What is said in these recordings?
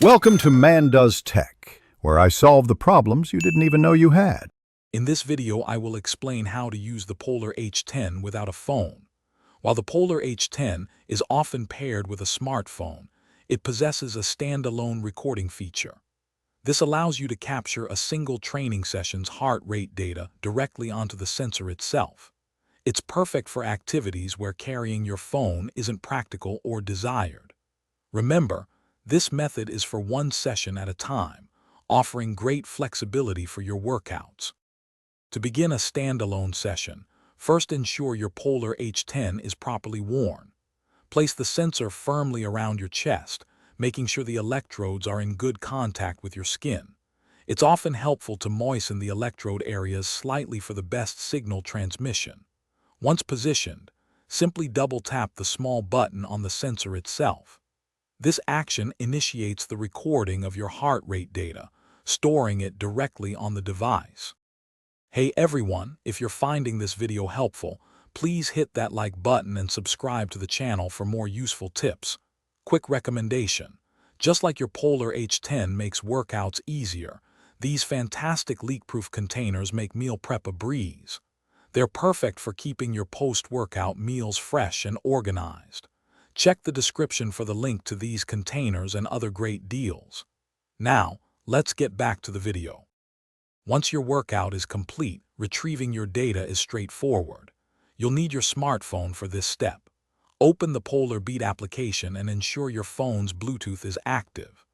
Welcome to Man Does Tech, where I solve the problems you didn't even know you had. In this video, I will explain how to use the Polar H10 without a phone. While the Polar H10 is often paired with a smartphone, it possesses a standalone recording feature. This allows you to capture a single training session's heart rate data directly onto the sensor itself. It's perfect for activities where carrying your phone isn't practical or desired. Remember, this method is for one session at a time, offering great flexibility for your workouts. To begin a standalone session, first ensure your Polar H10 is properly worn. Place the sensor firmly around your chest, making sure the electrodes are in good contact with your skin. It's often helpful to moisten the electrode areas slightly for the best signal transmission. Once positioned, simply double-tap the small button on the sensor itself. This action initiates the recording of your heart rate data, storing it directly on the device. Hey everyone, if you're finding this video helpful, please hit that like button and subscribe to the channel for more useful tips. Quick recommendation: just like your Polar H10 makes workouts easier, these fantastic leak-proof containers make meal prep a breeze. They're perfect for keeping your post-workout meals fresh and organized. Check the description for the link to these containers and other great deals. Now, let's get back to the video. Once your workout is complete, retrieving your data is straightforward. You'll need your smartphone for this step. Open the Polar Beat application and ensure your phone's Bluetooth is active.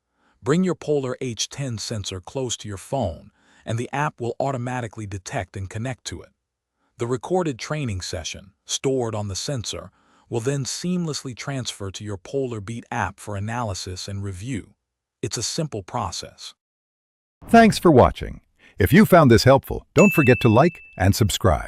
Bring your Polar H10 sensor close to your phone, and the app will automatically detect and connect to it. The recorded training session, stored on the sensor, will then seamlessly transfer to your Polar Beat app for analysis and review. It's a simple process. Thanks for watching. If you found this helpful, don't forget to like and subscribe.